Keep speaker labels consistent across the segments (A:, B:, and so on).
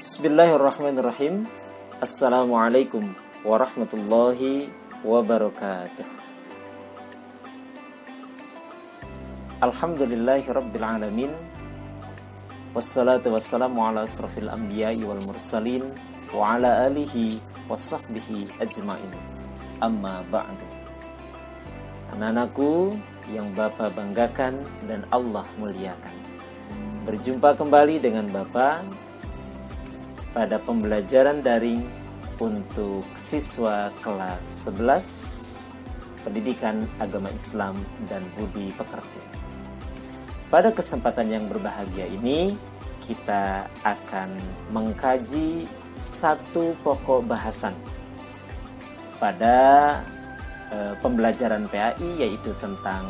A: Bismillahirrahmanirrahim. Assalamualaikum warahmatullahi wabarakatuh. Alhamdulillahi rabbil alamin. Wassalatu wassalamu ala asrafil anbiya'i wal mursalin wa ala alihi wa sahbihi ajma'in. Amma ba'du. Anak-anakku yang Bapak banggakan dan Allah muliakan, berjumpa kembali dengan Bapak pada pembelajaran daring untuk siswa kelas 11 Pendidikan Agama Islam dan Budi Pekerti. Pada kesempatan yang berbahagia ini, kita akan mengkaji satu pokok bahasan pada pembelajaran PAI, yaitu tentang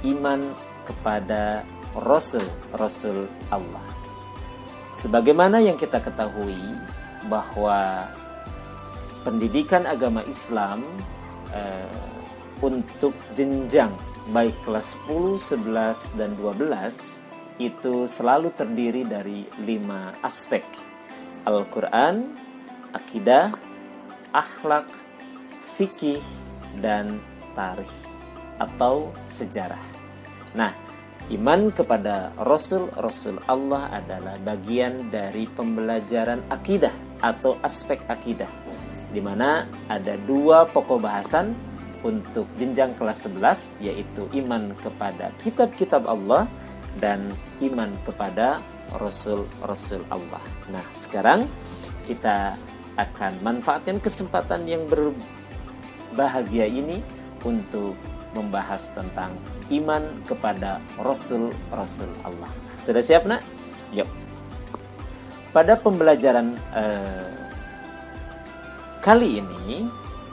A: iman kepada Rasul Allah. Sebagaimana yang kita ketahui bahwa pendidikan agama Islam untuk jenjang baik kelas 10, 11, dan 12 itu selalu terdiri dari 5 aspek: Al-Quran, akidah, akhlak, fikih, dan tarikh atau sejarah. Nah, iman kepada Rasul Allah adalah bagian dari pembelajaran akidah atau aspek akidah, di mana ada 2 pokok bahasan untuk jenjang kelas 11, yaitu iman kepada kitab-kitab Allah dan iman kepada Rasul Allah. Nah, sekarang kita akan manfaatkan kesempatan yang berbahagia ini untuk membahas tentang iman kepada Rasul Allah. Sudah siap, nak? Yuk. Pada pembelajaran kali ini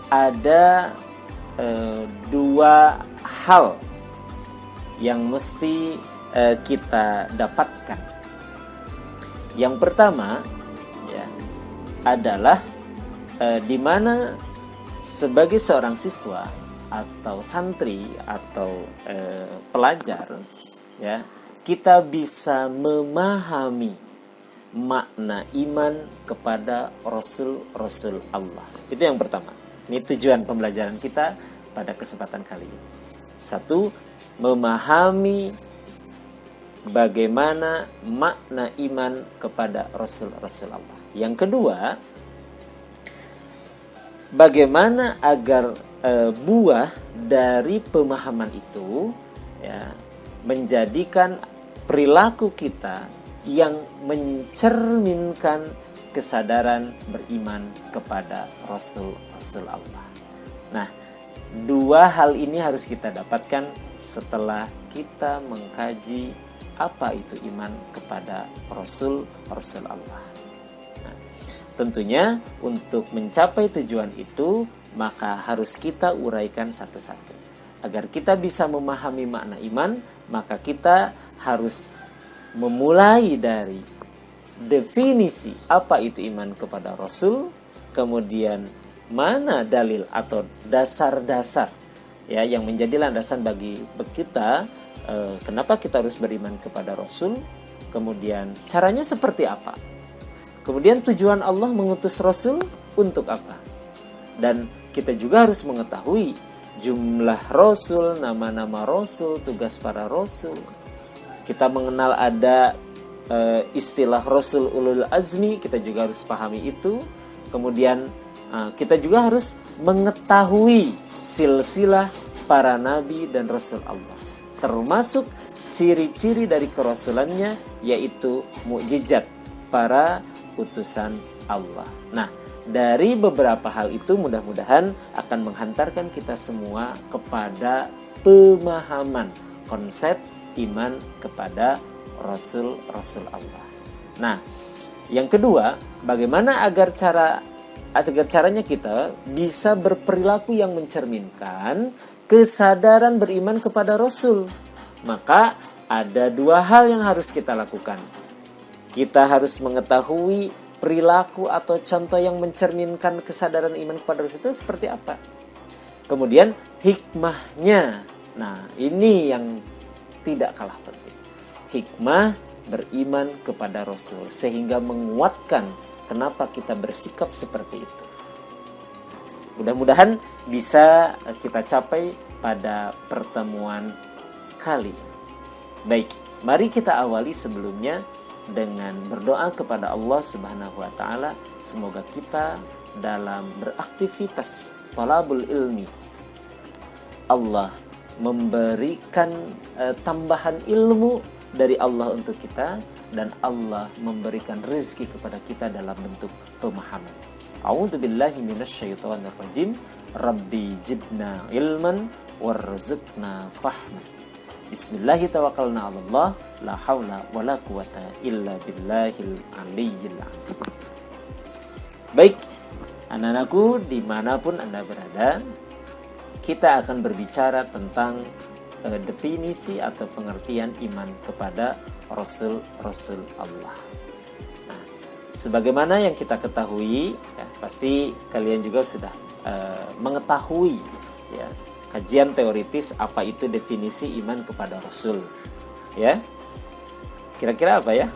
A: ada 2 hal yang mesti kita dapatkan. Yang pertama ya adalah di mana sebagai seorang siswa atau santri atau pelajar ya, kita bisa memahami makna iman kepada Rasul Allah. Itu yang pertama. Ini tujuan pembelajaran kita pada kesempatan kali ini. 1. Memahami bagaimana makna iman kepada Rasul Allah. Yang kedua, bagaimana agar buah dari pemahaman itu ya menjadikan perilaku kita yang mencerminkan kesadaran beriman kepada Rasul Allah. Nah, 2 hal ini harus kita dapatkan setelah kita mengkaji apa itu iman kepada Rasul Allah. Nah, tentunya untuk mencapai tujuan itu maka harus kita uraikan satu-satu. Agar kita bisa memahami makna iman, maka kita harus memulai dari definisi apa itu iman kepada Rasul, kemudian mana dalil atau dasar-dasar ya yang menjadi landasan bagi kita kenapa kita harus beriman kepada Rasul, kemudian caranya seperti apa, kemudian tujuan Allah mengutus Rasul untuk apa. Dan kita juga harus mengetahui jumlah Rasul, nama-nama Rasul, tugas para Rasul. Kita mengenal ada istilah Rasul Ulul Azmi, kita juga harus pahami itu. Kemudian kita juga harus mengetahui silsilah para nabi dan Rasul Allah, termasuk ciri-ciri dari kerasulannya, yaitu mukjizat para utusan Allah. Nah, dari beberapa hal itu mudah-mudahan akan menghantarkan kita semua kepada pemahaman konsep iman kepada Rasul Allah. Nah, yang kedua, bagaimana agar caranya kita bisa berperilaku yang mencerminkan kesadaran beriman kepada Rasul. Maka ada 2 hal yang harus kita lakukan. Kita harus mengetahui perilaku atau contoh yang mencerminkan kesadaran iman kepada Rasul itu seperti apa. Kemudian hikmahnya. Nah, ini yang tidak kalah penting. Hikmah beriman kepada Rasul sehingga menguatkan kenapa kita bersikap seperti itu. Mudah-mudahan bisa kita capai pada pertemuan kali ini. Baik, mari kita awali sebelumnya dengan berdoa kepada Allah Subhanahu wa taala, semoga kita dalam beraktivitas talabul ilmi Allah memberikan tambahan ilmu dari Allah untuk kita, dan Allah memberikan rezeki kepada kita dalam bentuk pemahaman. A'udzubillahi minasyaitonir rajim. Rabbi zidna ilman warzuqna fahma. Bismillahi tawakkalna 'alallah, la haula wala quwata illa billahil aliyyil azim. Baik, anak-anakku dimanapun Anda berada, kita akan berbicara tentang definisi atau pengertian iman kepada Rasul-Rasul Allah. Nah, sebagaimana yang kita ketahui, ya, pasti kalian juga sudah mengetahui ya, kajian teoritis apa itu definisi iman kepada Rasul. Ya, kira-kira apa ya?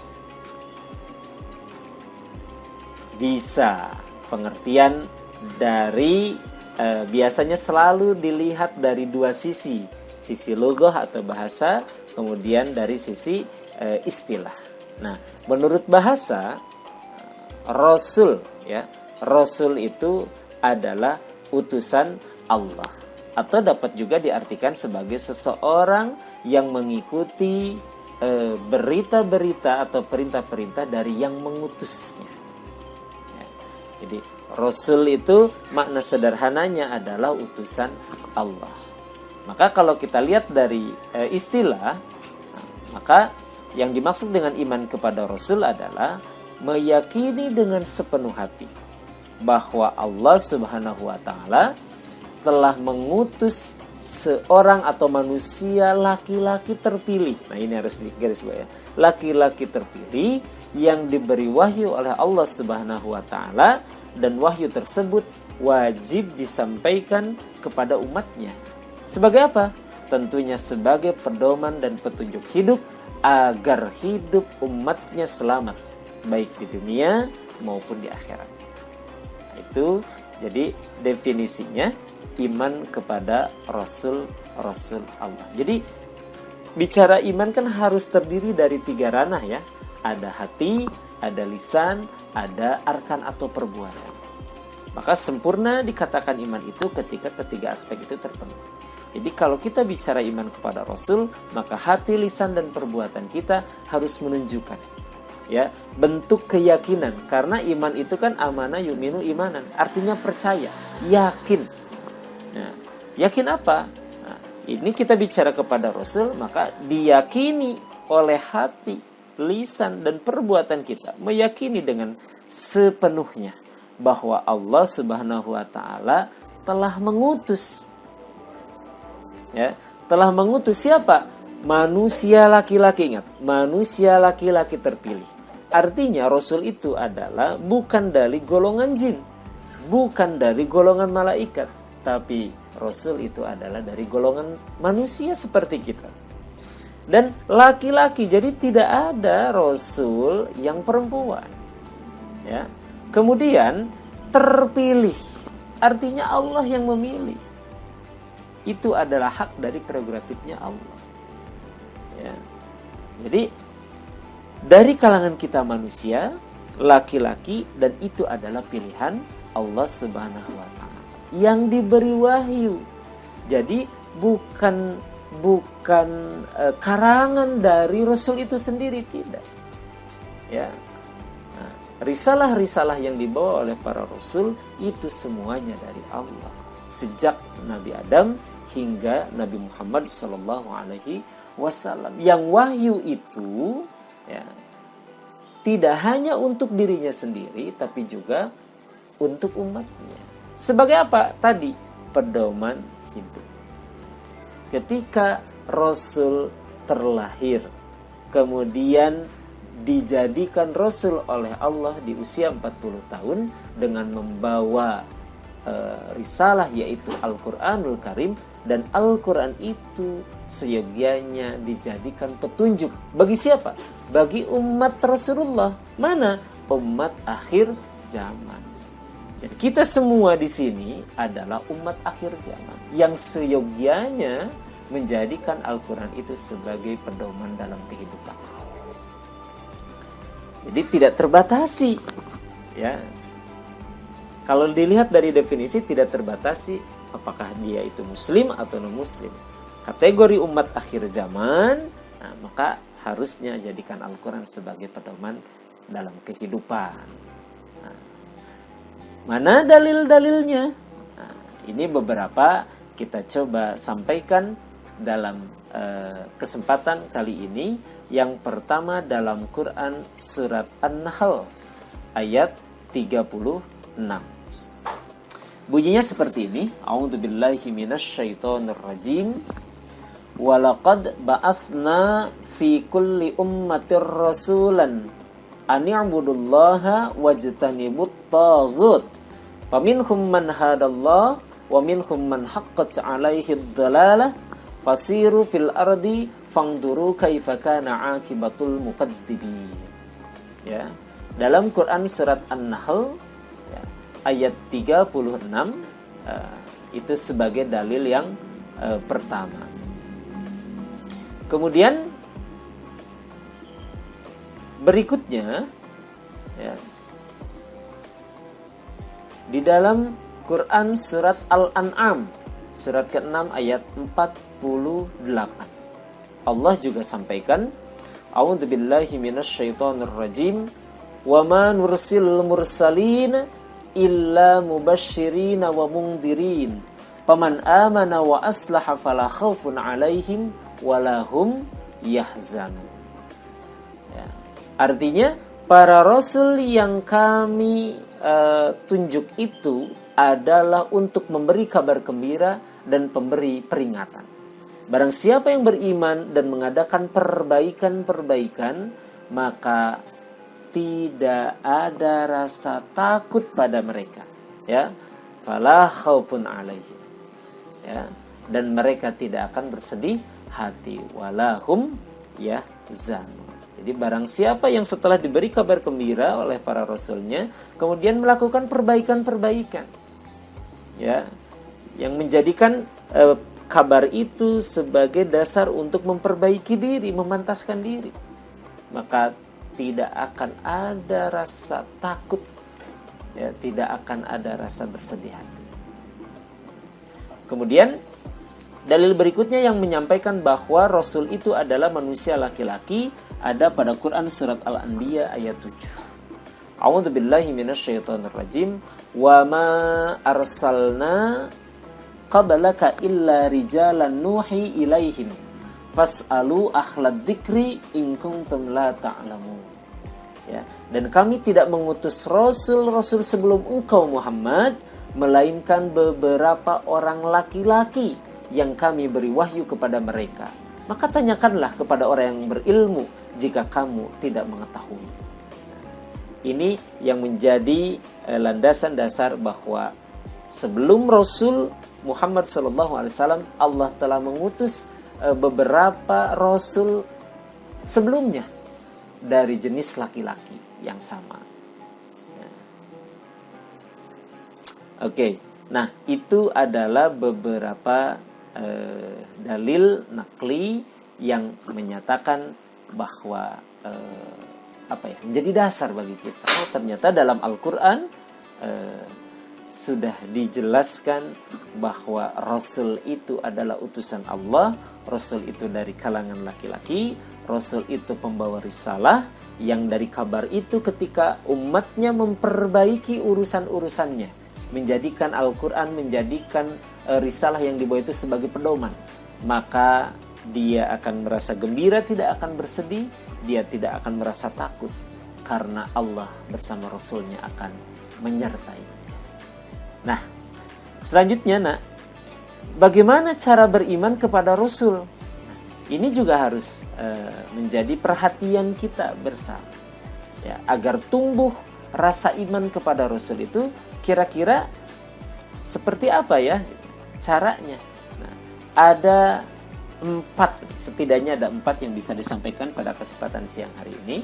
A: Bisa pengertian dari biasanya selalu dilihat dari dua sisi lughah atau bahasa, kemudian dari sisi istilah. Nah, menurut bahasa, Rasul ya, Rasul itu adalah utusan Allah, atau dapat juga diartikan sebagai seseorang yang mengikuti berita-berita atau perintah-perintah dari yang mengutusnya. Ya, jadi Rasul itu makna sederhananya adalah utusan Allah. Maka kalau kita lihat dari istilah, maka yang dimaksud dengan iman kepada Rasul adalah meyakini dengan sepenuh hati bahwa Allah Subhanahu wa taala telah mengutus seorang atau manusia laki-laki terpilih. Nah, ini harus digarisbawahi ya. Laki-laki terpilih yang diberi wahyu oleh Allah Subhanahu wa taala, dan wahyu tersebut wajib disampaikan kepada umatnya. Sebagai apa? Tentunya sebagai pedoman dan petunjuk hidup agar hidup umatnya selamat, baik di dunia maupun di akhirat. Nah, itu jadi definisinya iman kepada Rasul-Rasul Allah. Jadi bicara iman kan harus terdiri dari 3 ranah ya. Ada hati, ada lisan, ada arkan atau perbuatan. Maka sempurna dikatakan iman itu ketika ketiga aspek itu terpenuhi. Jadi kalau kita bicara iman kepada Rasul, maka hati, lisan, dan perbuatan kita harus menunjukkan ya bentuk keyakinan. Karena iman itu kan amana yu'minu imanan, artinya percaya, yakin. Nah, yakin apa? Nah, ini kita bicara kepada Rasul, maka diyakini oleh hati, lisan, dan perbuatan kita, meyakini dengan sepenuhnya bahwa Allah Subhanahu wa taala telah mengutus ya, telah mengutus siapa? Manusia laki-laki. Ingat, manusia laki-laki terpilih. Artinya Rasul itu adalah bukan dari golongan jin, bukan dari golongan malaikat, tapi Rasul itu adalah dari golongan manusia seperti kita. Dan laki-laki, jadi tidak ada Rasul yang perempuan. Ya. Kemudian terpilih, artinya Allah yang memilih. Itu adalah hak dari prerogatifnya Allah. Ya. Jadi dari kalangan kita manusia, laki-laki, dan itu adalah pilihan Allah Subhanahu wa taala yang diberi wahyu. Jadi bukan karangan dari Rasul itu sendiri, tidak. Ya. Nah, risalah-risalah yang dibawa oleh para Rasul itu semuanya dari Allah. Sejak Nabi Adam hingga Nabi Muhammad Sallallahu Alaihi Wasallam. Yang wahyu itu ya, tidak hanya untuk dirinya sendiri, tapi juga untuk umatnya. Sebagai apa? Tadi pedoman hidup. Ketika Rasul terlahir, kemudian dijadikan Rasul oleh Allah di usia 40 tahun dengan membawa risalah yaitu Al-Quranul Karim, dan Al-Quran itu seyogianya dijadikan petunjuk bagi siapa? Bagi umat Rasulullah. Mana? umat akhir zaman. Jadi kita semua di sini adalah umat akhir zaman yang seyogianya menjadikan Al-Quran itu sebagai pedoman dalam kehidupan. Jadi tidak terbatasi, ya. Kalau dilihat dari definisi tidak terbatasi apakah dia itu muslim atau non-muslim. Kategori umat akhir zaman, nah, maka harusnya jadikan Al-Quran sebagai pedoman dalam kehidupan. Nah, mana dalil-dalilnya? Nah, ini beberapa kita coba sampaikan dalam kesempatan kali ini. Yang pertama dalam Quran surat An-Nahl ayat 36. Bunyinya seperti ini. A'udzubillahi minasyaitonir rajim. Walaqad ba'atsna fi kulli ummatir rasulan an i'budullaha wajtanibut taghut. Faminhum man hadallah wa minhum man haqqat 'alaihi ad-dalalah fasiru fil ardi fangduru kaifa kana 'aqibatul muqaddibin. Ya. Dalam Quran surat An-Nahl ya, ayat 36 itu sebagai dalil yang pertama. Kemudian berikutnya ya, di dalam Quran surat Al-An'am surat ke-6 ayat 48 Allah juga sampaikan, A'udzubillahi minasyaitonir rajim, wa ma nursil mursalin illa mubasysyirin wa mundhirin faman amana wa aslaha fala khaufun 'alaihim walahum yahzanun. Ya. Artinya para rasul yang kami tunjuk itu adalah untuk memberi kabar gembira dan pemberi peringatan. Barang siapa yang beriman dan mengadakan perbaikan-perbaikan, maka tidak ada rasa takut pada mereka. Ya, fala khaufun 'alaihim. Ya, dan mereka tidak akan bersedih hati, walahum yahzanun. Jadi barang siapa yang setelah diberi kabar gembira oleh para rasulnya kemudian melakukan perbaikan-perbaikan, ya, yang menjadikan kabar itu sebagai dasar untuk memperbaiki diri, memantaskan diri, maka tidak akan ada rasa takut, ya, tidak akan ada rasa bersedih hati. Kemudian dalil berikutnya yang menyampaikan bahwa Rasul itu adalah manusia laki-laki ada pada Quran surat Al-Anbiya ayat 7. A'udzubillahi minasyaitonir rajim. Wa ma arsalna qablaka illa rijalan nuhi ilaihim fas'alu ahlad dzikri in kuntum la ta'lamun. Ya, dan kami tidak mengutus rasul-rasul sebelum engkau Muhammad melainkan beberapa orang laki-laki yang kami beri wahyu kepada mereka. Maka tanyakanlah kepada orang yang berilmu jika kamu tidak mengetahui. Ini yang menjadi landasan dasar bahwa sebelum Rasul Muhammad SAW, Allah telah mengutus beberapa Rasul sebelumnya dari jenis laki-laki yang sama. Oke, nah itu adalah beberapa dalil nakli yang menyatakan bahwa menjadi dasar bagi kita. Oh, ternyata dalam Al-Quran sudah dijelaskan bahwa Rasul itu adalah utusan Allah, Rasul itu dari kalangan laki-laki, Rasul itu pembawa risalah yang dari kabar itu ketika umatnya memperbaiki urusan-urusannya, menjadikan Al-Quran, menjadikan risalah yang dibawa itu sebagai pedoman, maka dia akan merasa gembira, tidak akan bersedih, dia tidak akan merasa takut, karena Allah bersama Rasulnya akan menyertai. Nah, selanjutnya bagaimana cara beriman kepada Rasul? Nah, ini juga harus menjadi perhatian kita bersama, ya, agar tumbuh rasa iman kepada Rasul itu kira-kira seperti apa ya caranya. Nah, setidaknya ada 4 yang bisa disampaikan pada kesempatan siang hari ini.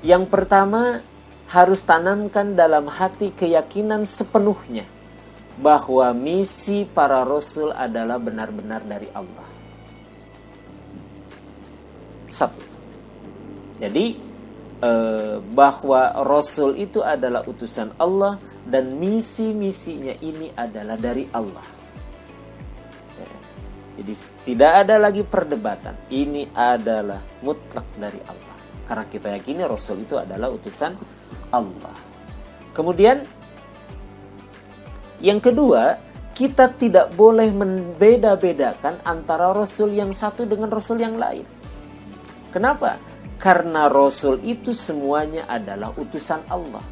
A: Yang pertama, harus tanamkan dalam hati keyakinan sepenuhnya bahwa misi para rasul adalah benar-benar dari Allah. Satu. Jadi bahwa rasul itu adalah utusan Allah dan misi-misinya ini adalah dari Allah. Jadi tidak ada lagi perdebatan. Ini adalah mutlak dari Allah. Karena kita yakini rasul itu adalah utusan Allah. Kemudian yang kedua, kita tidak boleh membeda-bedakan antara rasul yang satu dengan rasul yang lain. Kenapa? Karena rasul itu semuanya adalah utusan Allah.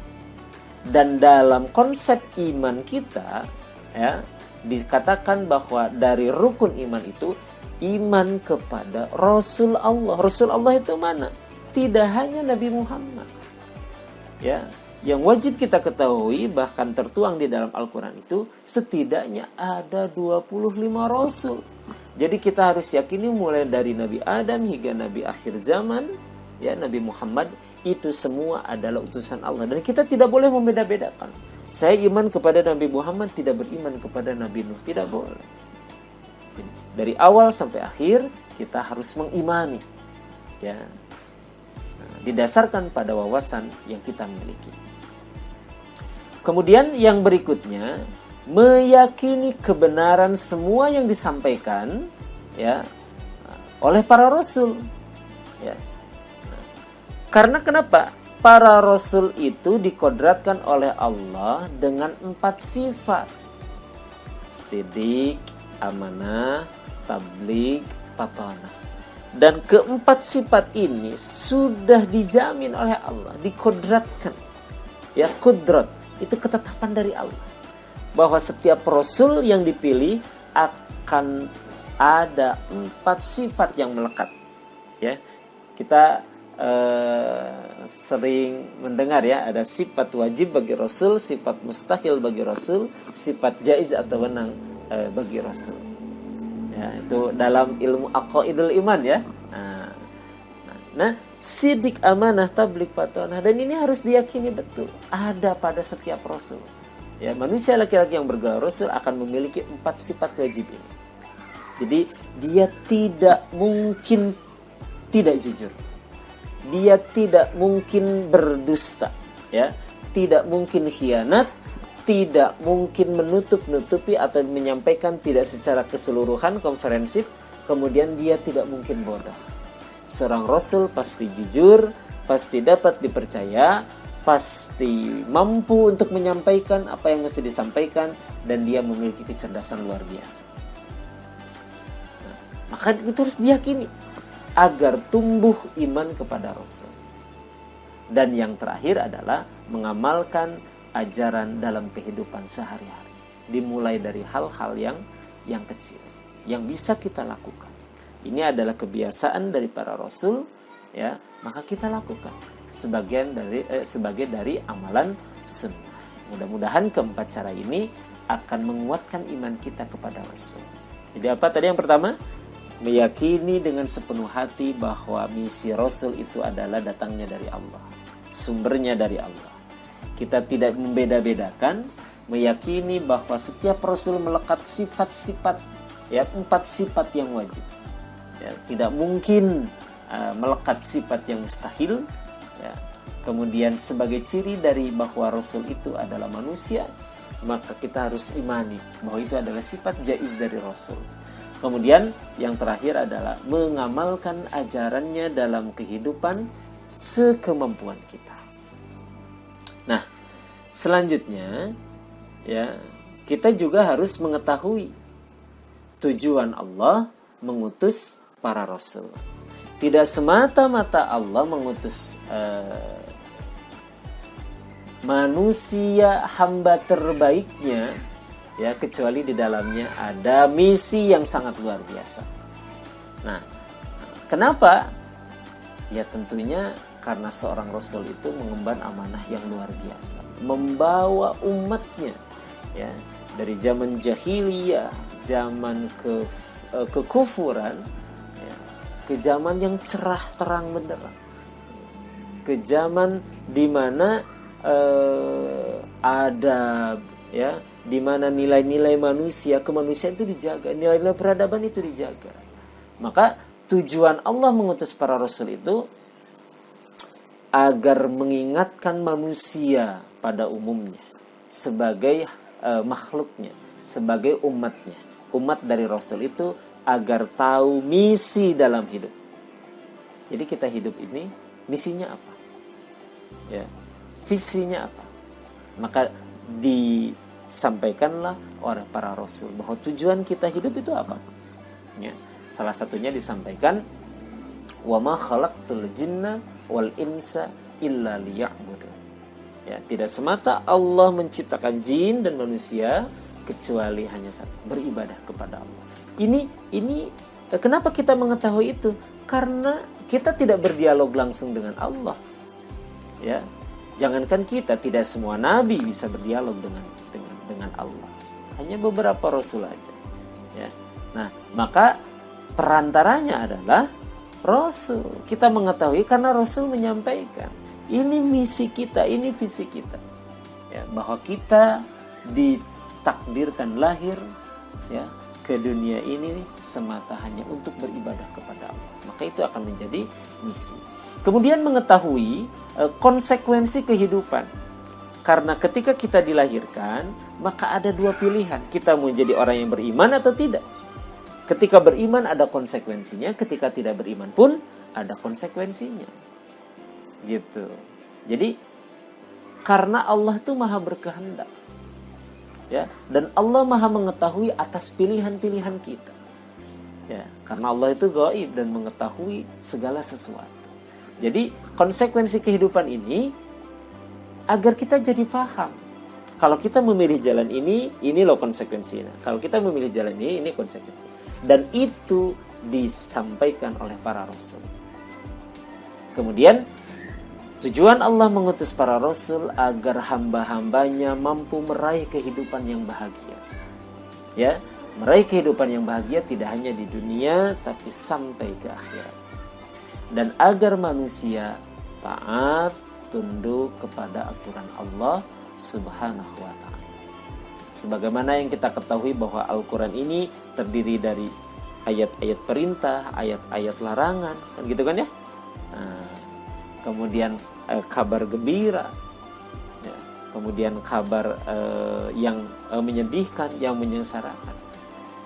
A: Dan dalam konsep iman kita, ya, dikatakan bahwa dari rukun iman itu iman kepada Rasul Allah. Rasul Allah itu mana? Tidak hanya Nabi Muhammad. Ya, yang wajib kita ketahui bahkan tertuang di dalam Al-Quran itu setidaknya ada 25 Rasul. Jadi kita harus yakini mulai dari Nabi Adam hingga Nabi akhir zaman, ya, Nabi Muhammad itu semua adalah utusan Allah. Dan kita tidak boleh membeda-bedakan. Saya iman kepada Nabi Muhammad, tidak beriman kepada Nabi Nuh. Tidak boleh. Jadi, dari awal sampai akhir kita harus mengimani, ya, didasarkan pada wawasan yang kita miliki. Kemudian yang berikutnya, meyakini kebenaran semua yang disampaikan, ya, oleh para rasul, ya. Karena kenapa? Para rasul itu dikodratkan oleh Allah dengan 4 sifat. Sidik, amanah, tabligh, patonah. Dan keempat sifat ini sudah dijamin oleh Allah, dikodratkan. Ya, kudrat itu ketetapan dari Allah. Bahwa setiap rasul yang dipilih akan ada 4 sifat yang melekat. Ya, kita sering mendengar, ya, ada sifat wajib bagi rasul, sifat mustahil bagi rasul, sifat jaiz atau wenang bagi rasul. Ya, itu dalam ilmu aqaidul iman, ya. Nah, sidik, amanah, tabligh, patonah, dan ini harus diyakini betul ada pada setiap rasul. Ya, manusia laki-laki yang bergelar rasul akan memiliki 4 sifat wajib ini. Jadi dia tidak mungkin tidak jujur. Dia tidak mungkin berdusta, ya, tidak mungkin khianat, tidak mungkin menutup-nutupi atau menyampaikan tidak secara keseluruhan komprehensif, kemudian dia tidak mungkin bodoh. Seorang rasul pasti jujur, pasti dapat dipercaya, pasti mampu untuk menyampaikan apa yang mesti disampaikan, dan dia memiliki kecerdasan luar biasa. Nah, maka itu harus diyakini agar tumbuh iman kepada Rasul. Dan yang terakhir adalah mengamalkan ajaran dalam kehidupan sehari-hari. Dimulai dari hal-hal yang kecil, yang bisa kita lakukan. Ini adalah kebiasaan dari para Rasul, ya, maka kita lakukan sebagai dari amalan sunnah. Mudah-mudahan keempat cara ini akan menguatkan iman kita kepada Rasul. Jadi apa tadi yang pertama? Meyakini dengan sepenuh hati bahwa misi Rasul itu adalah datangnya dari Allah, sumbernya dari Allah. Kita tidak membeda-bedakan, meyakini bahwa setiap Rasul melekat sifat-sifat, ya, 4 sifat yang wajib. Ya, tidak mungkin melekat sifat yang mustahil. Ya. Kemudian sebagai ciri dari bahwa Rasul itu adalah manusia, maka kita harus imani bahwa itu adalah sifat jaiz dari Rasul. Kemudian yang terakhir adalah mengamalkan ajarannya dalam kehidupan sekemampuan kita. Nah, selanjutnya, ya, kita juga harus mengetahui tujuan Allah mengutus para rasul. Tidak semata-mata Allah mengutus manusia hamba terbaiknya, ya, kecuali di dalamnya ada misi yang sangat luar biasa. Nah, kenapa? Ya tentunya karena seorang rasul itu mengemban amanah yang luar biasa, membawa umatnya, ya, dari zaman jahiliyah, zaman kekufuran, ya, ke zaman yang cerah terang benderang. ke zaman di mana adab, ya, di mana nilai-nilai manusia, kemanusiaan itu dijaga, nilai-nilai peradaban itu dijaga. Maka tujuan Allah mengutus para rasul itu agar mengingatkan manusia pada umumnya sebagai makhluknya, sebagai umatnya. Umat dari rasul itu agar tahu misi dalam hidup. Jadi kita hidup ini misinya apa? Ya, visinya apa? Maka disampaikanlah oleh para rasul bahwa tujuan kita hidup itu apa? Ya, salah satunya disampaikan, wa ma khalaqtul jinna wal insa illa liya'budun. Ya, tidak semata Allah menciptakan jin dan manusia kecuali hanya satu, beribadah kepada Allah. Ini kenapa kita mengetahui itu? Karena kita tidak berdialog langsung dengan Allah. Ya, jangankan kita, tidak semua nabi bisa berdialog dengan Allah. Hanya beberapa rasul aja. Ya. Nah, maka perantaranya adalah rasul. Kita mengetahui karena rasul menyampaikan. Ini misi kita, ini visi kita. Ya, bahwa kita ditakdirkan lahir, ya, ke dunia ini semata hanya untuk beribadah kepada Allah. Maka itu akan menjadi misi. Kemudian mengetahui konsekuensi kehidupan. Karena ketika kita dilahirkan, maka ada dua pilihan. Kita mau jadi orang yang beriman atau tidak. Ketika beriman ada konsekuensinya, ketika tidak beriman pun ada konsekuensinya. Gitu. Jadi karena Allah itu maha berkehendak. Ya, dan Allah maha mengetahui atas pilihan-pilihan kita. Ya, karena Allah itu gaib dan mengetahui segala sesuatu. Jadi konsekuensi kehidupan ini agar kita jadi paham. Kalau kita memilih jalan ini loh konsekuensinya. Kalau kita memilih jalan ini konsekuensi. Dan itu disampaikan oleh para rasul. Kemudian tujuan Allah mengutus para rasul agar hamba-hambanya mampu meraih kehidupan yang bahagia. Ya, meraih kehidupan yang bahagia tidak hanya di dunia tapi sampai ke akhirat. Dan agar manusia taat, tunduk kepada aturan Allah Subhanahu wa ta'ala. Sebagaimana yang kita ketahui bahwa Al-Quran ini terdiri dari ayat-ayat perintah, ayat-ayat larangan, kan gitu kan ya? Nah, kemudian kabar gembira, ya, kemudian kabar yang menyedihkan, yang menyengsarakan.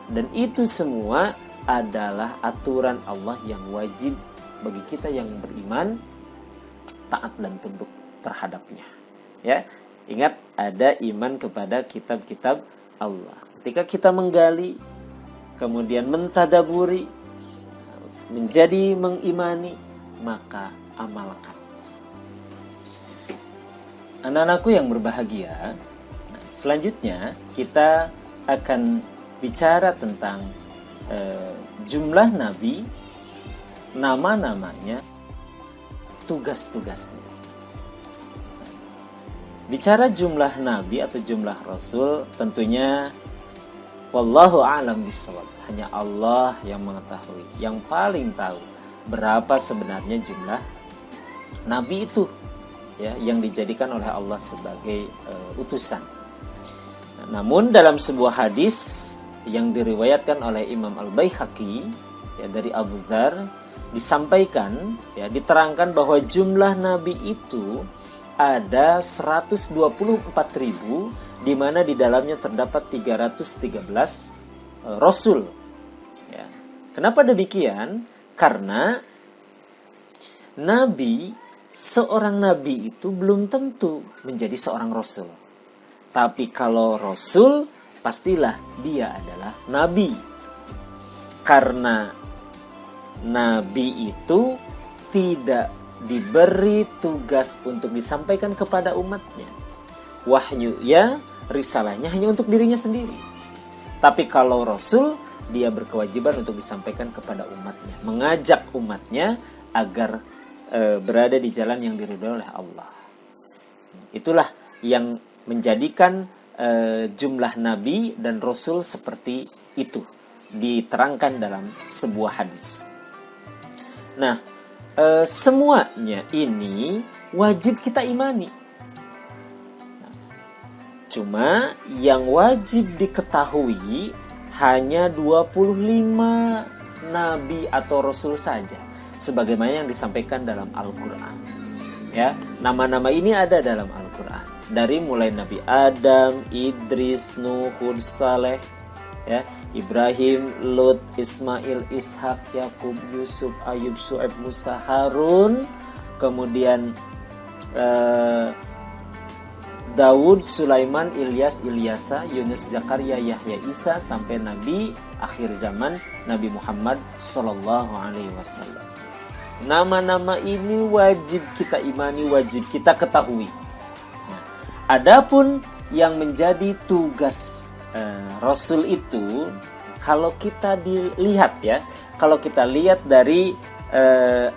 A: Dan itu semua adalah aturan Allah yang wajib bagi kita yang beriman taat dan tunduk terhadapnya. Ya, ingat ada iman kepada kitab-kitab Allah. Ketika kita menggali, kemudian mentadaburi, menjadi mengimani, maka amalkan. Anak-anakku yang berbahagia, selanjutnya kita akan bicara tentang jumlah nabi, nama-namanya, tugas-tugasnya. Bicara jumlah nabi atau jumlah rasul, tentunya wallahu a'lam bishawab. Hanya Allah yang mengetahui, yang paling tahu berapa sebenarnya jumlah nabi itu, ya, yang dijadikan oleh Allah sebagai utusan. Namun dalam sebuah hadis yang diriwayatkan oleh Imam Al-Baihaqi, ya, dari Abu Dzar, disampaikan, ya, diterangkan bahwa jumlah nabi itu ada 124.000, di mana di dalamnya terdapat 313 rasul. Ya. Kenapa demikian? Karena seorang nabi itu belum tentu menjadi seorang rasul. Tapi kalau rasul, pastilah dia adalah nabi. Karena nabi itu tidak diberi tugas untuk disampaikan kepada umatnya. Wahyu, ya, risalahnya hanya untuk dirinya sendiri. Tapi kalau rasul, dia berkewajiban untuk disampaikan kepada umatnya, mengajak umatnya agar berada di jalan yang diridhoi oleh Allah. Itulah yang menjadikan jumlah nabi dan rasul seperti itu diterangkan dalam sebuah hadis. Nah, semuanya ini wajib kita imani. Cuma yang wajib diketahui hanya 25 nabi atau rasul saja, sebagaimana yang disampaikan dalam Al-Qur'an. Ya, nama-nama ini ada dalam Al-Qur'an. Dari mulai Nabi Adam, Idris, Nuh, Hud, Saleh, ya, Ibrahim, Lut, Ismail, Ishak, Yakub, Yusuf, Ayub, Syuaib, Musa, Harun, kemudian Daud, Sulaiman, Ilyas, Ilyasa, Yunus, Zakaria, Yahya, Isa, sampai Nabi akhir zaman Nabi Muhammad Sallallahu Alaihi Wasallam. Nama-nama ini wajib kita imani, wajib kita ketahui. Adapun yang menjadi tugas Rasul itu, kalau kita dilihat ya, kalau kita lihat dari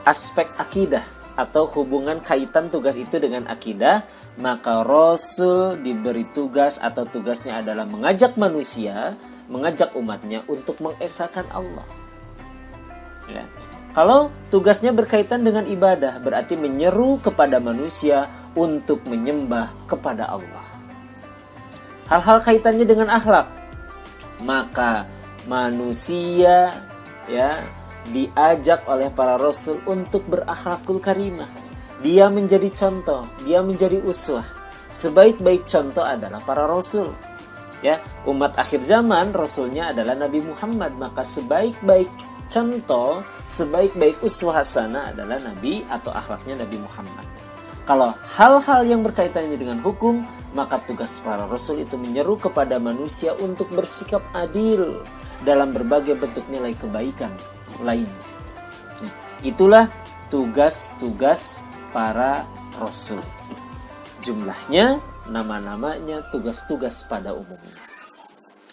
A: aspek akidah atau hubungan kaitan tugas itu dengan akidah, maka Rasul diberi tugas atau tugasnya adalah mengajak manusia, mengajak umatnya untuk mengesahkan Allah. Ya. Kalau tugasnya berkaitan dengan ibadah, berarti menyeru kepada manusia untuk menyembah kepada Allah. Hal-hal kaitannya dengan akhlak, maka manusia ya diajak oleh para rasul untuk berakhlakul karimah. Dia menjadi contoh, dia menjadi uswah. Sebaik-baik contoh adalah para rasul. Ya, umat akhir zaman rasulnya adalah Nabi Muhammad, maka sebaik-baik contoh, sebaik-baik uswah hasanah adalah nabi atau akhlaknya Nabi Muhammad. Kalau hal-hal yang berkaitannya dengan hukum, maka tugas para rasul itu menyeru kepada manusia untuk bersikap adil dalam berbagai bentuk nilai kebaikan lainnya. Itulah tugas-tugas para rasul. Jumlahnya, nama-namanya, tugas-tugas pada umumnya.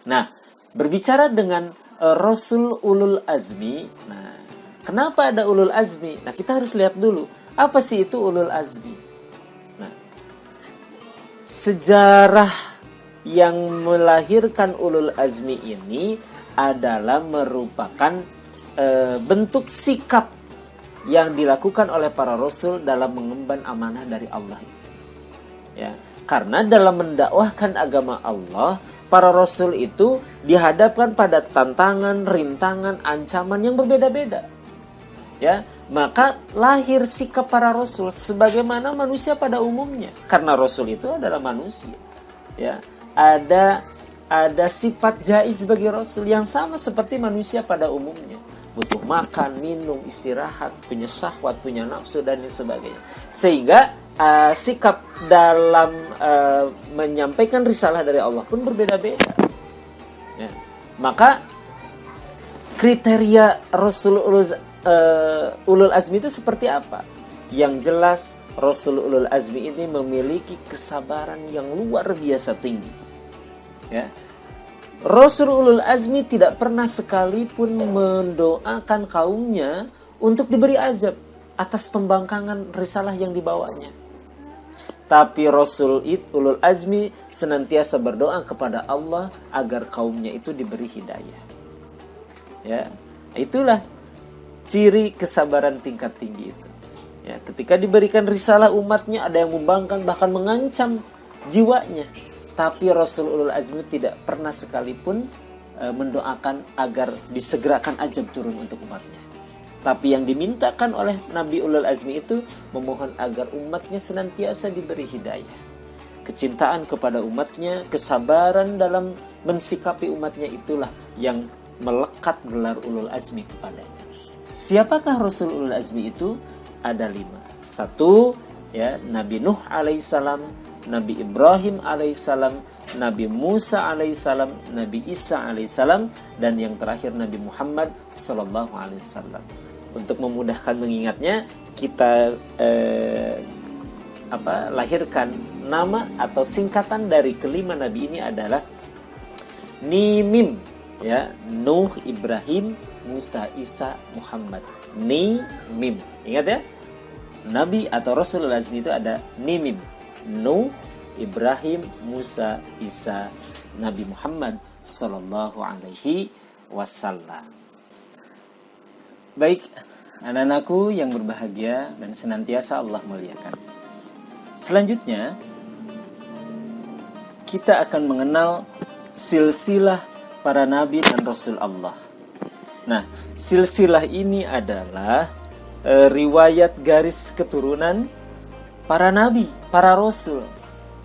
A: Nah, berbicara dengan Rasul Ulul Azmi, nah, kenapa ada Ulul Azmi? Nah, kita harus lihat dulu, apa sih itu Ulul Azmi? Nah, sejarah yang melahirkan Ulul Azmi ini adalah merupakan bentuk sikap yang dilakukan oleh para rasul dalam mengemban amanah dari Allah itu. Ya, karena dalam mendakwahkan agama Allah, para rasul itu dihadapkan pada tantangan, rintangan, ancaman yang berbeda-beda. Ya, maka lahir sikap para rasul sebagaimana manusia pada umumnya. Karena rasul itu adalah manusia. Ya, ada sifat jaiz bagi rasul yang sama seperti manusia pada umumnya. Butuh makan, minum, istirahat, punya syahwat, punya nafsu, dan lain sebagainya. Sehingga sikap dalam menyampaikan risalah dari Allah pun berbeda-beda. Ya. Maka kriteria Rasul Ulul Azmi itu seperti apa? Yang jelas Rasul Ulul Azmi ini memiliki kesabaran yang luar biasa tinggi. Ya. Rasul Ulul Azmi tidak pernah sekalipun mendoakan kaumnya untuk diberi azab atas pembangkangan risalah yang dibawanya. Tapi Rasul Ulul Azmi senantiasa berdoa kepada Allah agar kaumnya itu diberi hidayah. Ya, itulah ciri kesabaran tingkat tinggi itu. Ya, ketika diberikan risalah umatnya ada yang membangkang bahkan mengancam jiwanya. Tapi Rasul Ulul Azmi tidak pernah sekalipun mendoakan agar disegerakan azab turun untuk umatnya. Tapi yang dimintakan oleh Nabi Ulul Azmi itu memohon agar umatnya senantiasa diberi hidayah. Kecintaan kepada umatnya, kesabaran dalam mensikapi umatnya itulah yang melekat gelar Ulul Azmi kepadanya. Siapakah Rasul Ulul Azmi itu? Ada 5. 1, ya, Nabi Nuh alaihissalam, Nabi Ibrahim alaihissalam, Nabi Musa alaihissalam, Nabi Isa alaihissalam, dan yang terakhir Nabi Muhammad sallallahu alaihi wasallam. Untuk memudahkan mengingatnya, kita lahirkan nama atau singkatan dari kelima nabi ini adalah Nimim, ya, Nuh, Ibrahim, Musa, Isa, Muhammad. Nimim. Ingat ya? Nabi atau Rasul Azmi itu ada Nimim. Nuh, Ibrahim, Musa, Isa, Nabi Muhammad sallallahu alaihi wasallam. Baik, anak-anakku yang berbahagia dan senantiasa Allah muliakan. Selanjutnya, kita akan mengenal silsilah para nabi dan rasul Allah. Nah, silsilah ini adalah riwayat garis keturunan para nabi, para rasul.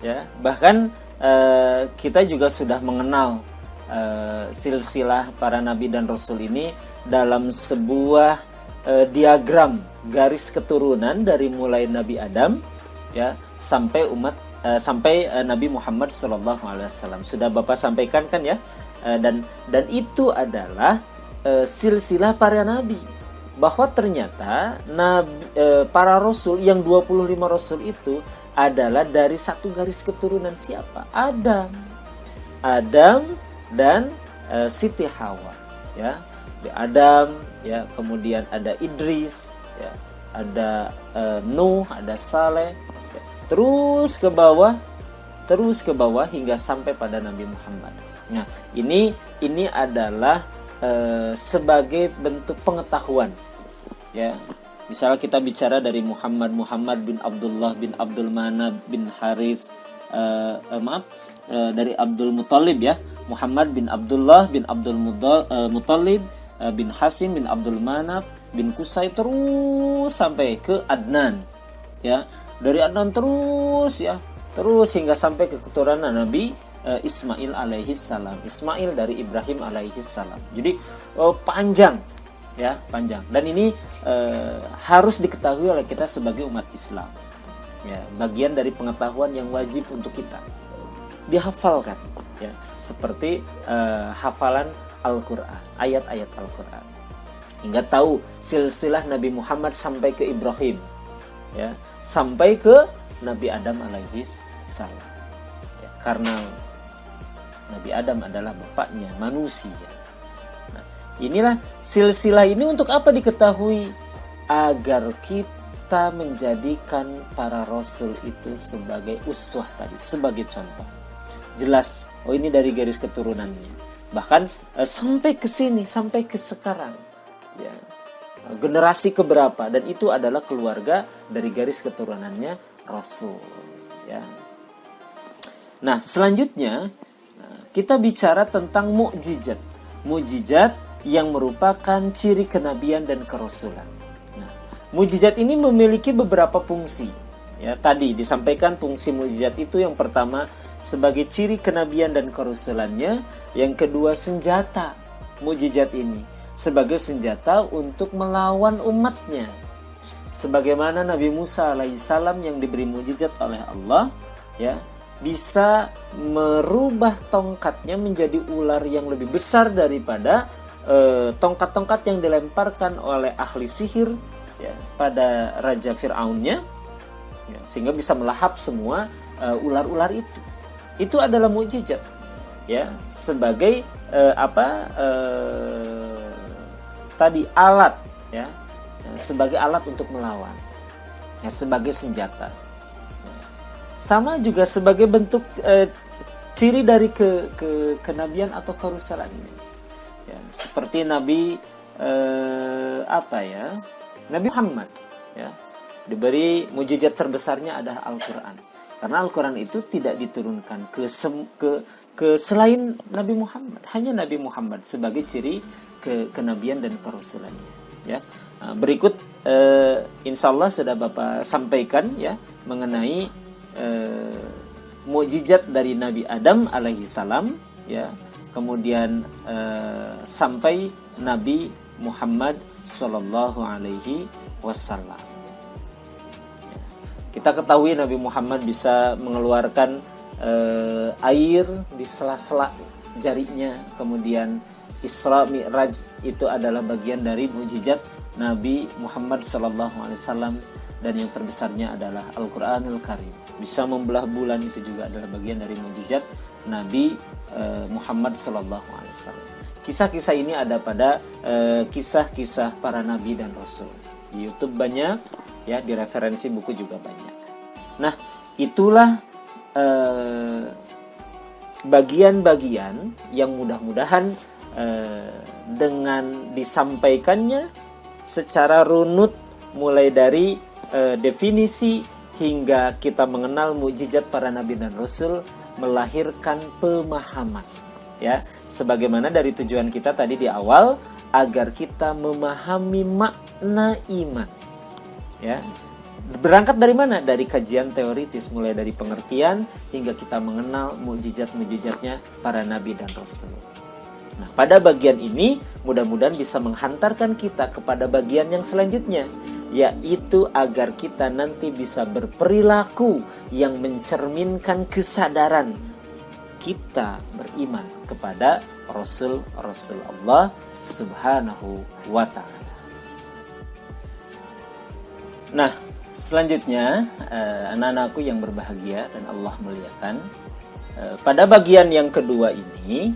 A: Ya, bahkan kita juga sudah mengenal silsilah para nabi dan rasul ini dalam sebuah diagram garis keturunan dari mulai Nabi Adam ya sampai Nabi Muhammad SAW. Sudah Bapak sampaikan kan ya, dan itu adalah silsilah para nabi, bahwa ternyata para rasul yang 25 rasul itu adalah dari satu garis keturunan siapa? Adam dan Siti Hawa ya. Adam ya, kemudian ada Idris ya, ada Nuh, ada Saleh ya. terus ke bawah hingga sampai pada Nabi Muhammad. Nah, ini adalah sebagai bentuk pengetahuan ya. Misalnya kita bicara dari Muhammad bin Abdullah bin Abdul Manab bin Haris, dari Abdul Muthalib ya, Muhammad bin Abdullah bin Abdul Muthalib bin Hasim bin Abdul Manaf bin Qusay, terus sampai ke Adnan ya, dari Adnan terus hingga sampai ke keturunan Nabi Ismail alaihi salam, Ismail dari Ibrahim alaihi salam. Jadi panjang. Dan ini harus diketahui oleh kita sebagai umat Islam ya, bagian dari pengetahuan yang wajib untuk kita dihafalkan ya, seperti hafalan Al-Quran, ayat-ayat Al-Quran, hingga tahu silsilah Nabi Muhammad sampai ke Ibrahim ya, sampai ke Nabi Adam alaihi salam ya, karena Nabi Adam adalah bapaknya manusia. Nah, inilah silsilah ini untuk apa diketahui? Agar kita menjadikan para rasul itu sebagai uswah tadi, sebagai contoh. Jelas, ini dari garis keturunannya. Bahkan sampai ke sini, sampai ke sekarang. Ya. Generasi keberapa, dan itu adalah keluarga dari garis keturunannya Rasul. Ya. Nah, selanjutnya kita bicara tentang mukjizat. Mukjizat yang merupakan ciri kenabian dan kerasulan. Nah, mukjizat ini memiliki beberapa fungsi. Ya, tadi disampaikan fungsi mukjizat itu yang pertama sebagai ciri kenabian dan kerasulannya, yang kedua senjata mukjizat ini sebagai senjata untuk melawan umatnya. Sebagaimana Nabi Musa alaihissalam yang diberi mukjizat oleh Allah ya, bisa merubah tongkatnya menjadi ular yang lebih besar daripada tongkat-tongkat yang dilemparkan oleh ahli sihir ya, pada Raja Fir'aunnya ya, sehingga bisa melahap semua ular-ular itu. Itu adalah mukjizat ya, sebagai tadi alat ya, sebagai alat untuk melawan ya, sebagai senjata. Sama juga sebagai bentuk ciri dari kenabian atau kerasulan ini ya, seperti Nabi Nabi Muhammad ya, diberi mukjizat terbesarnya adalah Al-Quran, karena Al-Quran itu tidak diturunkan ke selain Nabi Muhammad, hanya Nabi Muhammad sebagai ciri kenabian dan kerasulannya ya. Berikut insya Allah sudah Bapak sampaikan ya mengenai mukjizat dari Nabi Adam alaihi salam ya, kemudian sampai Nabi Muhammad sallallahu alaihi wasallam. Kita ketahui Nabi Muhammad bisa mengeluarkan air di sela-sela jarinya. Kemudian Isra Mi'raj itu adalah bagian dari mukjizat Nabi Muhammad SAW, dan yang terbesarnya adalah Al-Quranul Karim. Bisa membelah bulan itu juga adalah bagian dari mukjizat Nabi Muhammad SAW. Kisah-kisah ini ada pada kisah-kisah para nabi dan rasul. Di YouTube banyak ya, di referensi buku juga banyak. Nah, itulah bagian-bagian yang mudah-mudahan dengan disampaikannya secara runut mulai dari definisi hingga kita mengenal mukjizat para nabi dan rasul melahirkan pemahaman, ya. Sebagaimana dari tujuan kita tadi di awal, agar kita memahami makna iman, ya. Berangkat dari mana? Dari kajian teoritis, mulai dari pengertian hingga kita mengenal mukjizat-mukjizatnya para nabi dan rasul. Nah, pada bagian ini mudah-mudahan bisa menghantarkan kita kepada bagian yang selanjutnya, yaitu agar kita nanti bisa berperilaku yang mencerminkan kesadaran kita beriman kepada Rasul-Rasul Allah Subhanahu wa ta'ala. Nah, selanjutnya, anak-anakku yang berbahagia dan Allah muliakan, pada bagian yang kedua ini,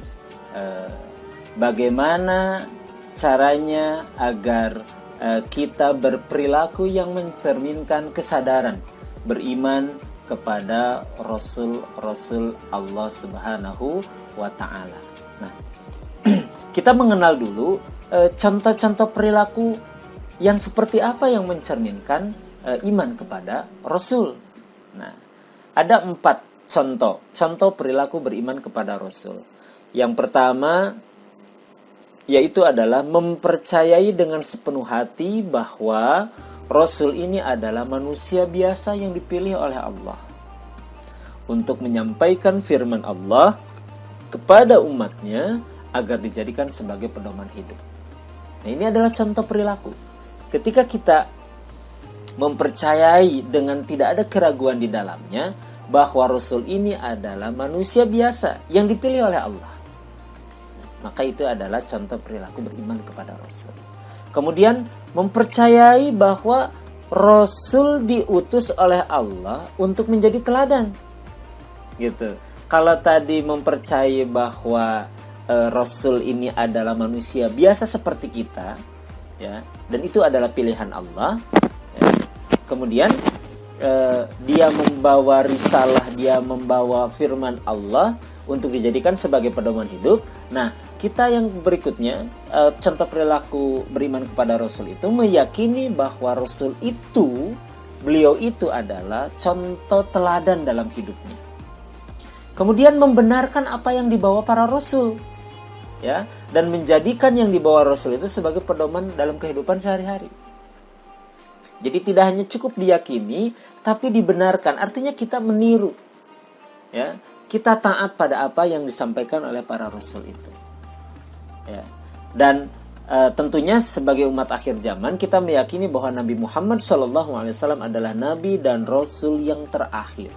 A: bagaimana caranya agar kita berperilaku yang mencerminkan kesadaran beriman kepada Rasul-Rasul Allah Subhanahu wa ta'ala. Nah, kita mengenal dulu contoh-contoh perilaku yang seperti apa yang mencerminkan iman kepada Rasul. Nah, ada 4 contoh perilaku beriman kepada Rasul. Yang pertama yaitu adalah mempercayai dengan sepenuh hati bahwa Rasul ini adalah manusia biasa yang dipilih oleh Allah untuk menyampaikan firman Allah kepada umatnya agar dijadikan sebagai pedoman hidup. Nah, ini adalah contoh perilaku. Ketika kita mempercayai dengan tidak ada keraguan di dalamnya bahwa Rasul ini adalah manusia biasa yang dipilih oleh Allah, maka itu adalah contoh perilaku beriman kepada Rasul. Kemudian mempercayai bahwa Rasul diutus oleh Allah untuk menjadi teladan, gitu. Kalau tadi mempercayai bahwa Rasul ini adalah manusia biasa seperti kita, ya, dan itu adalah pilihan Allah. Ya. Kemudian dia membawa risalah, dia membawa firman Allah untuk dijadikan sebagai pedoman hidup. Nah, kita yang berikutnya, contoh perilaku beriman kepada Rasul itu meyakini bahwa Rasul itu, beliau itu adalah contoh teladan dalam hidupnya. Kemudian membenarkan apa yang dibawa para Rasul, ya, dan menjadikan yang dibawa Rasul itu sebagai pedoman dalam kehidupan sehari-hari. Jadi tidak hanya cukup diyakini, tapi dibenarkan. Artinya kita meniru, ya, kita taat pada apa yang disampaikan oleh para Rasul itu. Ya. Dan tentunya sebagai umat akhir zaman kita meyakini bahwa Nabi Muhammad SAW adalah Nabi dan Rasul yang terakhir.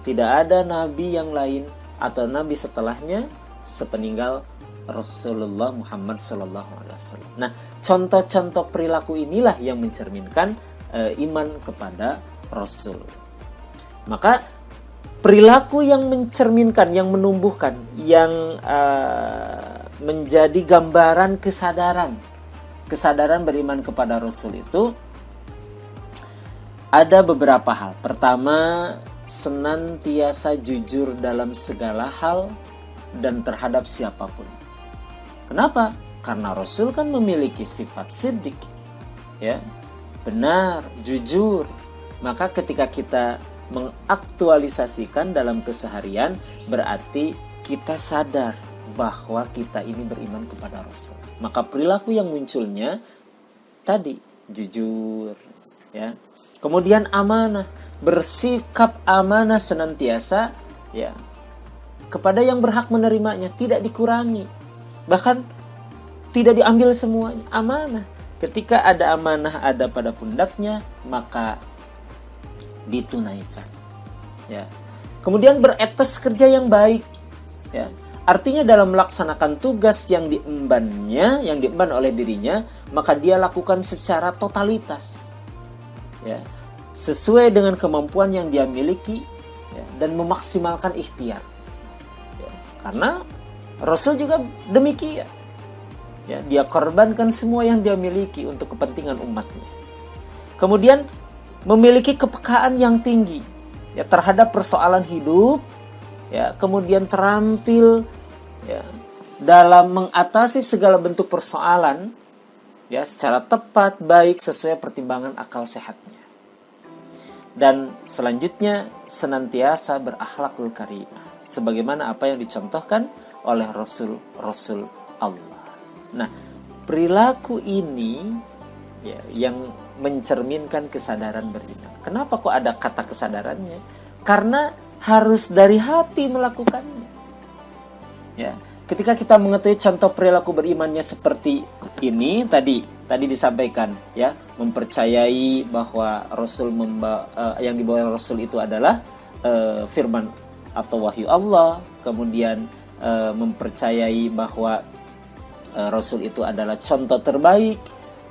A: Tidak ada Nabi yang lain atau Nabi setelahnya sepeninggal Rasulullah Muhammad SAW. Nah, contoh-contoh perilaku inilah yang mencerminkan iman kepada Rasul. Maka perilaku yang mencerminkan, yang menumbuhkan, yang menjadi gambaran kesadaran beriman kepada Rasul itu ada beberapa hal. Pertama, senantiasa jujur dalam segala hal dan terhadap siapapun. Kenapa? Karena Rasul kan memiliki sifat siddiq, ya, benar, jujur. Maka ketika kita mengaktualisasikan dalam keseharian, berarti kita sadar bahwa kita ini beriman kepada Rasul. Maka perilaku yang munculnya tadi jujur, ya. Kemudian amanah, bersikap amanah senantiasa, ya, kepada yang berhak menerimanya, tidak dikurangi, bahkan tidak diambil semuanya. Amanah, ketika ada amanah ada pada pundaknya, maka ditunaikan, ya. Kemudian beretos kerja yang baik, ya. Artinya dalam melaksanakan tugas yang diemban oleh dirinya, maka dia lakukan secara totalitas, ya, sesuai dengan kemampuan yang dia miliki, ya, dan memaksimalkan ikhtiar, ya. Karena Rasul juga demikian, ya, dia korbankan semua yang dia miliki untuk kepentingan umatnya. Kemudian memiliki kepekaan yang tinggi, ya, terhadap persoalan hidup, ya. Kemudian terampil, ya, dalam mengatasi segala bentuk persoalan, ya, secara tepat, baik, sesuai pertimbangan akal sehatnya. Dan selanjutnya senantiasa berakhlakul karimah, sebagaimana apa yang dicontohkan oleh Rasul Allah. Nah, perilaku ini ya, yang mencerminkan kesadaran beriman. Kenapa kok ada kata kesadarannya? Karena harus dari hati melakukannya. Ya, ketika kita mengetahui contoh perilaku berimannya seperti ini tadi disampaikan, ya, mempercayai bahwa yang dibawa Rasul itu adalah firman atau wahyu Allah, kemudian mempercayai bahwa Rasul itu adalah contoh terbaik,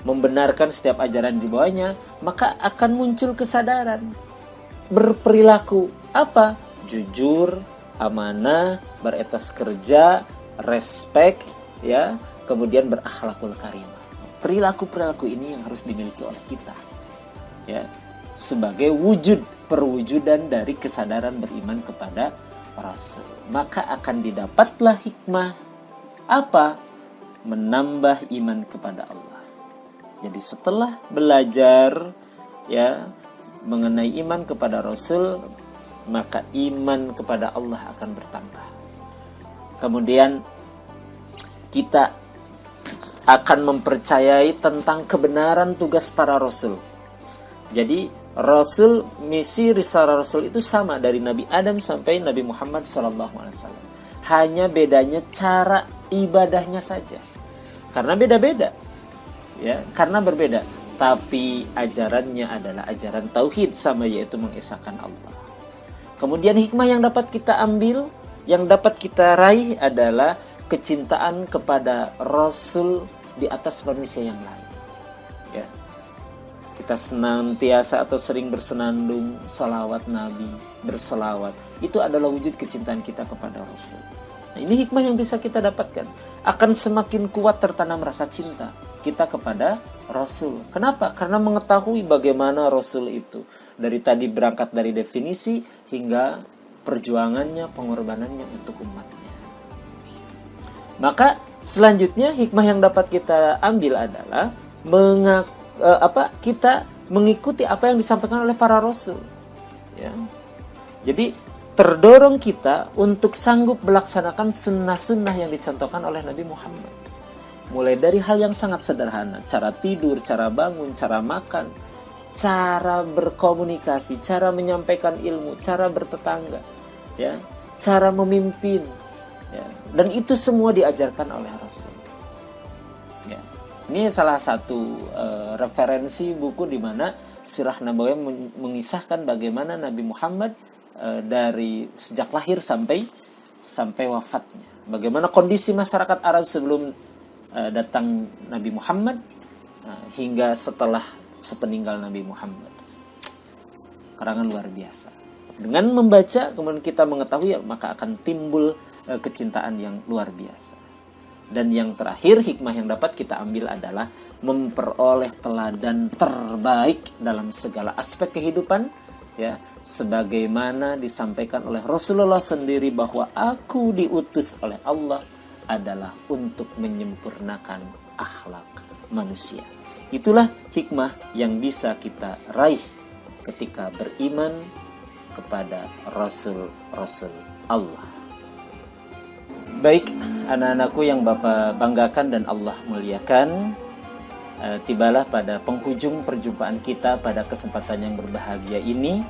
A: membenarkan setiap ajaran di bawahnya, maka akan muncul kesadaran berperilaku apa? Jujur, amanah, beretos kerja, respek, ya, kemudian berakhlakul karimah. Perilaku ini yang harus dimiliki oleh kita, ya, sebagai perwujudan dari kesadaran beriman kepada Rasul. Maka akan didapatlah hikmah apa? Menambah iman kepada Allah. Jadi setelah belajar, ya, mengenai iman kepada Rasul, maka iman kepada Allah akan bertambah. Kemudian kita akan mempercayai tentang kebenaran tugas para Rasul. Jadi Rasul, misi risalah Rasul itu sama dari Nabi Adam sampai Nabi Muhammad SAW. Hanya bedanya cara ibadahnya saja. Karena beda-beda, ya, karena berbeda. Tapi ajarannya adalah ajaran tauhid sama, yaitu mengesahkan Allah. Kemudian hikmah yang dapat kita ambil, yang dapat kita raih adalah kecintaan kepada Rasul di atas manusia yang lain. Ya. Kita senantiasa atau sering bersenandung salawat Nabi, berselawat. Itu adalah wujud kecintaan kita kepada Rasul. Nah, ini hikmah yang bisa kita dapatkan. Akan semakin kuat tertanam rasa cinta kita kepada Rasul. Kenapa? Karena mengetahui bagaimana Rasul itu. Dari tadi berangkat dari definisi hingga perjuangannya, pengorbanannya untuk umatnya. Maka selanjutnya hikmah yang dapat kita ambil adalah kita mengikuti apa yang disampaikan oleh para Rasul. Ya. Jadi terdorong kita untuk sanggup melaksanakan sunnah-sunnah yang dicontohkan oleh Nabi Muhammad. Mulai dari hal yang sangat sederhana, cara tidur, cara bangun, cara makan, cara berkomunikasi, cara menyampaikan ilmu, cara bertetangga, ya, cara memimpin, ya, dan itu semua diajarkan oleh Rasul. Ya. Ini salah satu referensi buku di mana Sirah Nabawiyah mengisahkan bagaimana Nabi Muhammad dari sejak lahir sampai wafatnya. Bagaimana kondisi masyarakat Arab sebelum datang Nabi Muhammad hingga setelah sepeninggal Nabi Muhammad. Karangan luar biasa. Dengan membaca kemudian kita mengetahui, maka akan timbul kecintaan yang luar biasa. Dan yang terakhir, hikmah yang dapat kita ambil adalah memperoleh teladan terbaik dalam segala aspek kehidupan, ya, sebagaimana disampaikan oleh Rasulullah sendiri bahwa aku diutus oleh Allah adalah untuk menyempurnakan akhlak manusia. Itulah hikmah yang bisa kita raih ketika beriman kepada Rasul Allah. Baik, anak-anakku yang Bapak banggakan dan Allah muliakan, tibalah pada penghujung perjumpaan kita pada kesempatan yang berbahagia ini.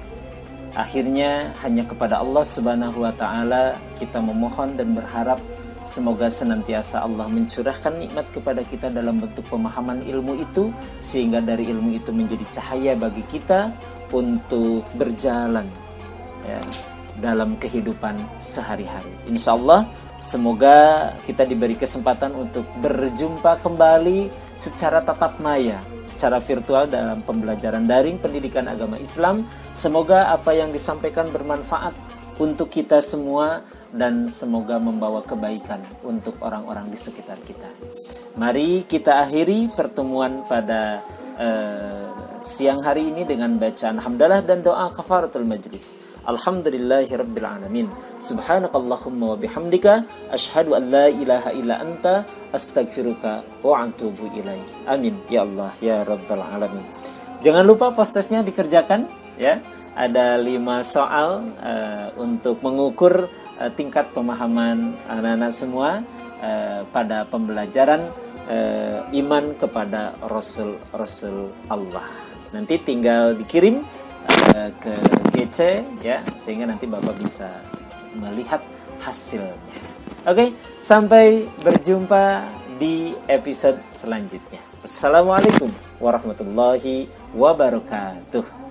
A: Akhirnya hanya kepada Allah Subhanahu wa taala kita memohon dan berharap semoga senantiasa Allah mencurahkan nikmat kepada kita dalam bentuk pemahaman ilmu itu, sehingga dari ilmu itu menjadi cahaya bagi kita untuk berjalan, ya, dalam kehidupan sehari-hari. Insyaallah semoga kita diberi kesempatan untuk berjumpa kembali secara tatap maya, secara virtual dalam pembelajaran daring pendidikan agama Islam. Semoga apa yang disampaikan bermanfaat untuk kita semua dan semoga membawa kebaikan untuk orang-orang di sekitar kita. Mari kita akhiri pertemuan pada siang hari ini dengan bacaan hamdalah dan doa kafaratul majlis. Alhamdulillahirabbil alamin. Subhanakallahumma wa bihamdika asyhadu an la ilaha illa anta astaghfiruka wa atubu ilaik. Amin ya Allah ya rabbal alamin. Jangan lupa post-testnya dikerjakan ya. Ada 5 soal untuk mengukur tingkat pemahaman anak-anak semua pada pembelajaran iman kepada Rasul Allah. Nanti tinggal dikirim ke GC ya, sehingga nanti Bapak bisa melihat hasilnya. Oke, sampai berjumpa di episode selanjutnya. Assalamualaikum warahmatullahi wabarakatuh.